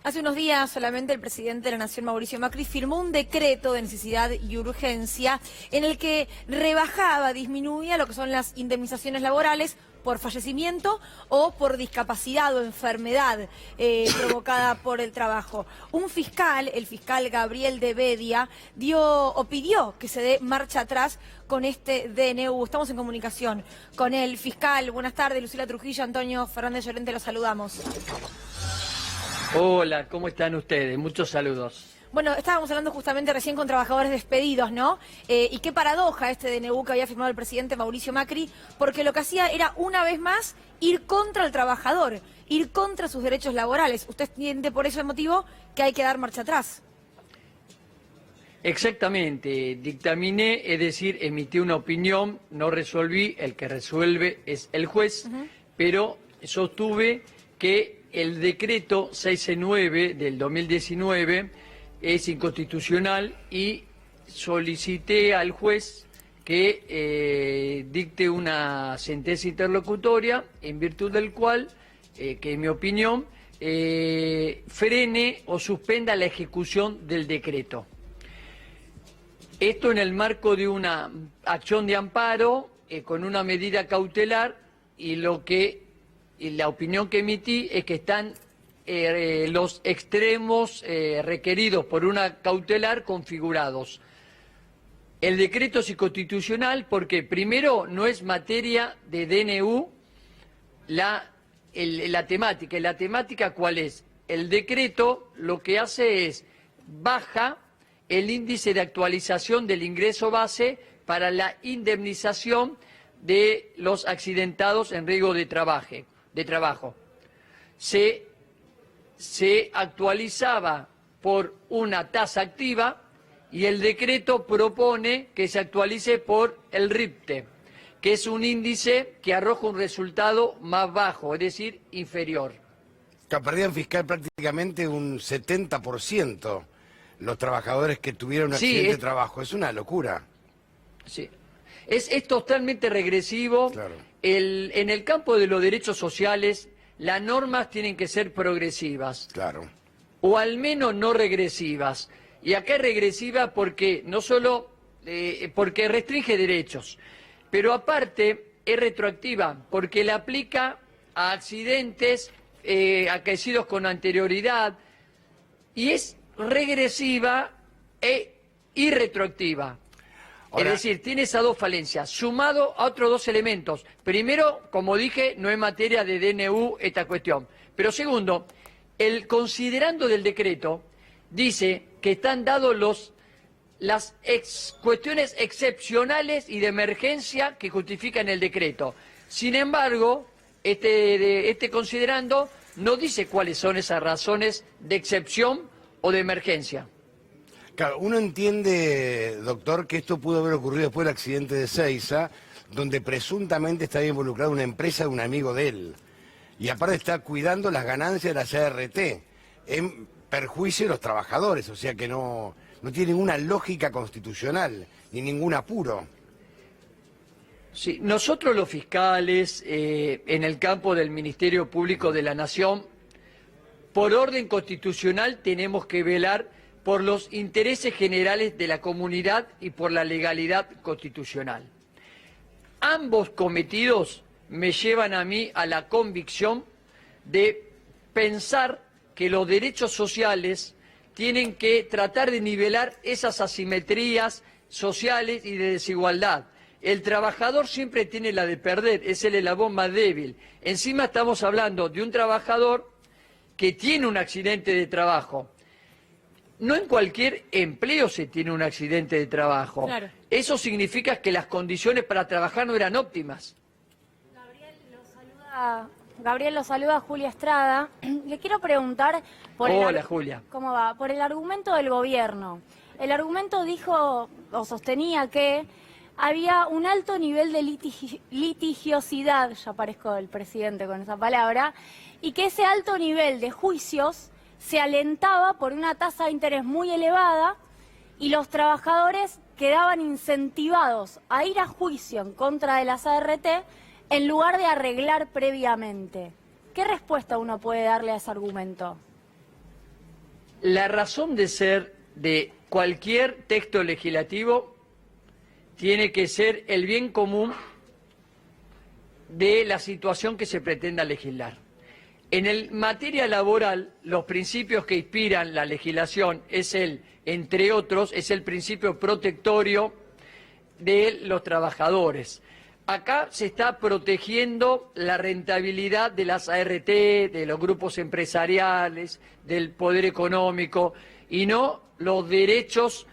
Hace unos días solamente el presidente de la Nación, Mauricio Macri, firmó un decreto de necesidad y urgencia en el que rebajaba, disminuía lo que son las indemnizaciones laborales por fallecimiento o por discapacidad o enfermedad provocada por el trabajo. Un fiscal, el fiscal Gabriel de Bedia, pidió que se dé marcha atrás con este DNU. Estamos en comunicación con el fiscal. Buenas tardes, Lucila Trujillo, Antonio Fernández Llorente, los saludamos. Hola, ¿cómo están ustedes? Muchos saludos. Bueno, estábamos hablando justamente recién con trabajadores despedidos, ¿no? Y qué paradoja este DNU que había firmado el presidente Mauricio Macri, porque lo que hacía era, una vez más, ir contra el trabajador, ir contra sus derechos laborales. ¿Usted entiende por ese motivo que hay que dar marcha atrás? Exactamente, dictaminé, es decir, emití una opinión, no resolví, el que resuelve es el juez, pero sostuve que el decreto 669 del 2019 es inconstitucional y solicité al juez que dicte una sentencia interlocutoria en virtud del cual, que en mi opinión, frene o suspenda la ejecución del decreto. Esto en el marco de una acción de amparo con una medida cautelar y la opinión que emití es que están los extremos requeridos por una cautelar configurados. El decreto es inconstitucional porque primero no es materia de DNU la temática. ¿Y la temática cuál es? El decreto lo que hace es baja el índice de actualización del ingreso base para la indemnización de los accidentados en riesgo de trabajo. Se actualizaba por una tasa activa y el decreto propone que se actualice por el RIPTE, que es un índice que arroja un resultado más bajo, es decir, inferior. Que perdían fiscal prácticamente un 70% los trabajadores que tuvieron un accidente de trabajo. Es una locura. Sí. Es totalmente regresivo. Claro. En el campo de los derechos sociales, las normas tienen que ser progresivas. Claro. O al menos no regresivas. Y acá es regresiva porque no solo porque restringe derechos, pero aparte es retroactiva porque la aplica a accidentes acaecidos con anterioridad y es regresiva y retroactiva. Ahora, es decir, tiene esas dos falencias, sumado a otros dos elementos. Primero, como dije, no es materia de DNU esta cuestión. Pero segundo, el considerando del decreto dice que están dados las cuestiones excepcionales y de emergencia que justifican el decreto. Sin embargo, este considerando no dice cuáles son esas razones de excepción o de emergencia. Claro, uno entiende, doctor, que esto pudo haber ocurrido después del accidente de Seiza, donde presuntamente estaba involucrada una empresa de un amigo de él. Y aparte está cuidando las ganancias de la CRT, en perjuicio de los trabajadores, o sea que no tiene ninguna lógica constitucional, ni ningún apuro. Sí, nosotros los fiscales, en el campo del Ministerio Público de la Nación, por orden constitucional tenemos que velar por los intereses generales de la comunidad y por la legalidad constitucional. Ambos cometidos me llevan a mí a la convicción de pensar que los derechos sociales tienen que tratar de nivelar esas asimetrías sociales y de desigualdad. El trabajador siempre tiene la de perder, es el eslabón más débil. Encima estamos hablando de un trabajador que tiene un accidente de trabajo. No en cualquier empleo se tiene un accidente de trabajo. Claro. Eso significa que las condiciones para trabajar no eran óptimas. Gabriel, lo saluda Julia Estrada. Le quiero preguntar por Hola, Julia. ¿Cómo va? Por el argumento del gobierno. El argumento dijo o sostenía que había un alto nivel de litigiosidad, ya parezco el presidente con esa palabra, y que ese alto nivel de juicios se alentaba por una tasa de interés muy elevada y los trabajadores quedaban incentivados a ir a juicio en contra de las ART en lugar de arreglar previamente. ¿Qué respuesta uno puede darle a ese argumento? La razón de ser de cualquier texto legislativo tiene que ser el bien común de la situación que se pretenda legislar. En materia laboral, los principios que inspiran la legislación entre otros, es el principio protectorio de los trabajadores. Acá se está protegiendo la rentabilidad de las ART, de los grupos empresariales, del poder económico, y no los derechos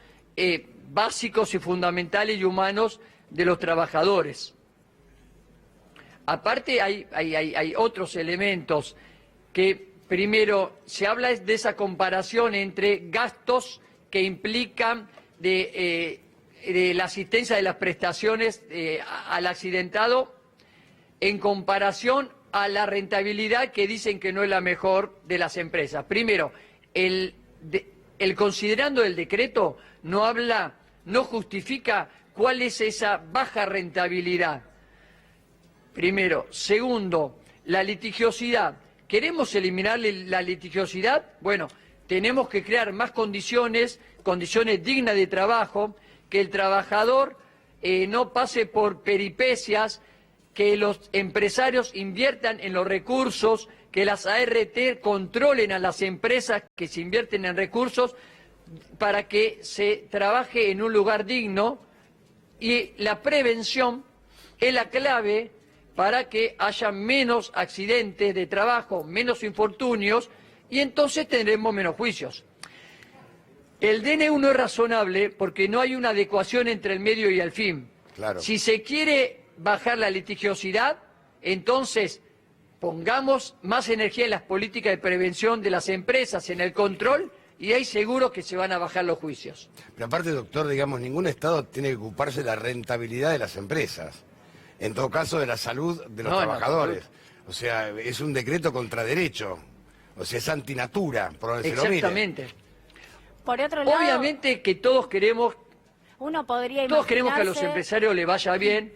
básicos y fundamentales y humanos de los trabajadores. Aparte hay otros elementos que, primero, se habla de esa comparación entre gastos que implican de la asistencia de las prestaciones al accidentado en comparación a la rentabilidad que dicen que no es la mejor de las empresas. Primero, el considerando del decreto no justifica cuál es esa baja rentabilidad. Primero. Segundo, la litigiosidad. ¿Queremos eliminar la litigiosidad? Bueno, tenemos que crear más condiciones dignas de trabajo, que el trabajador no pase por peripecias, que los empresarios inviertan en los recursos, que las ART controlen a las empresas que se invierten en recursos para que se trabaje en un lugar digno, y la prevención es la clave para que haya menos accidentes de trabajo, menos infortunios, y entonces tendremos menos juicios. El DNU no es razonable porque no hay una adecuación entre el medio y el fin. Claro. Si se quiere bajar la litigiosidad, entonces pongamos más energía en las políticas de prevención de las empresas, en el control, y ahí seguro que se van a bajar los juicios. Pero aparte, doctor, digamos, ningún Estado tiene que ocuparse de la rentabilidad de las empresas. En todo caso, de la salud de los trabajadores. O sea, es un decreto contra derecho. O sea, es antinatura, por donde se lo mire. Exactamente. Por otro lado, obviamente que todos queremos que a los empresarios les vaya bien.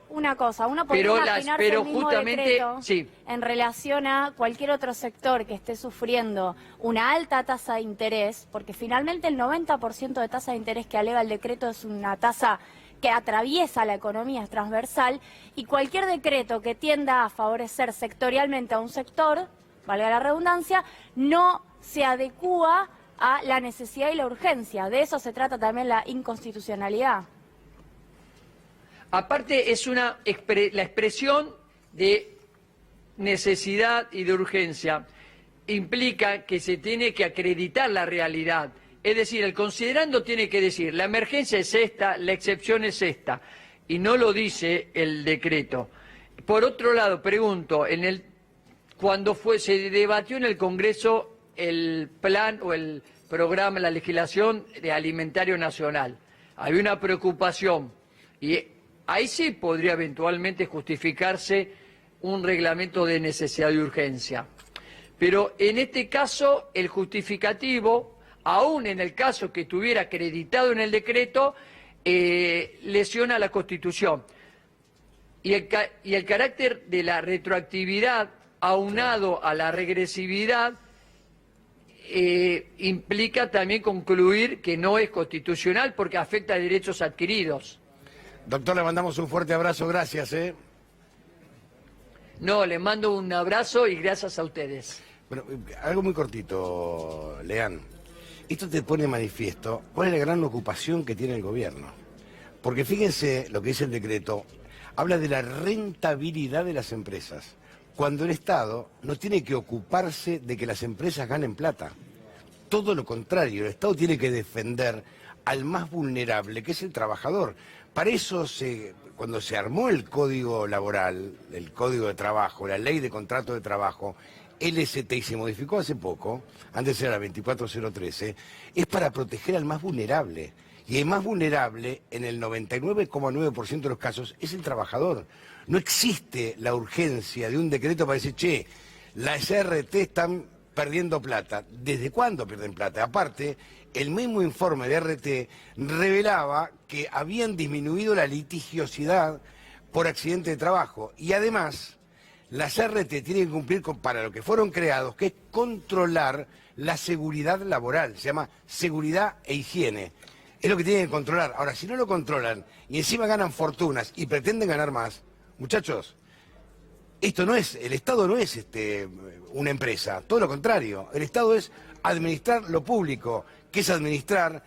Una cosa, uno podría imaginarse el mismo decreto sí, en relación a cualquier otro sector que esté sufriendo una alta tasa de interés, porque finalmente el 90% de tasa de interés que alega el decreto es una tasa que atraviesa la economía, es transversal, y cualquier decreto que tienda a favorecer sectorialmente a un sector, valga la redundancia, no se adecúa a la necesidad y la urgencia. De eso se trata también la inconstitucionalidad. Aparte es la expresión de necesidad y de urgencia. Implica que se tiene que acreditar la realidad. Es decir, el considerando tiene que decir, la emergencia es esta, la excepción es esta, y no lo dice el decreto. Por otro lado, pregunto, cuando se debatió en el Congreso el plan o el programa, la legislación de alimentario nacional, había una preocupación, y ahí sí podría eventualmente justificarse un reglamento de necesidad y urgencia. Pero en este caso, el justificativo, aún en el caso que estuviera acreditado en el decreto, lesiona la Constitución. Y el carácter de la retroactividad, aunado a la regresividad, implica también concluir que no es constitucional porque afecta a derechos adquiridos. Doctor, le mandamos un fuerte abrazo, gracias. No, le mando un abrazo y gracias a ustedes. Bueno, algo muy cortito, Leán. Esto te pone manifiesto cuál es la gran ocupación que tiene el gobierno. Porque fíjense lo que dice el decreto, habla de la rentabilidad de las empresas, cuando el Estado no tiene que ocuparse de que las empresas ganen plata. Todo lo contrario, el Estado tiene que defender al más vulnerable, que es el trabajador. Para eso, cuando se armó el Código Laboral, el Código de Trabajo, la Ley de Contrato de Trabajo, LST, y se modificó hace poco, antes era la 24013, es para proteger al más vulnerable. Y el más vulnerable, en el 99,9% de los casos, es el trabajador. No existe la urgencia de un decreto para decir, che, las ART están perdiendo plata. ¿Desde cuándo pierden plata? Aparte, el mismo informe de ART revelaba que habían disminuido la litigiosidad por accidente de trabajo. Y además, Las RT tienen que cumplir para lo que fueron creados, que es controlar la seguridad laboral, se llama seguridad e higiene. Es lo que tienen que controlar. Ahora, si no lo controlan y encima ganan fortunas y pretenden ganar más, muchachos, esto no es, el Estado no es una empresa, todo lo contrario. El Estado es administrar lo público, que es administrar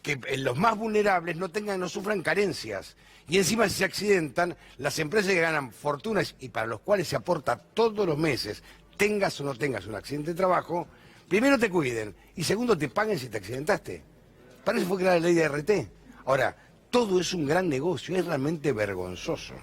que los más vulnerables no sufran carencias. Y encima si se accidentan, las empresas que ganan fortunas y para los cuales se aporta todos los meses, tengas o no tengas un accidente de trabajo, primero te cuiden y segundo te paguen si te accidentaste. Para eso fue creada la ley de RT. Ahora, todo es un gran negocio, es realmente vergonzoso.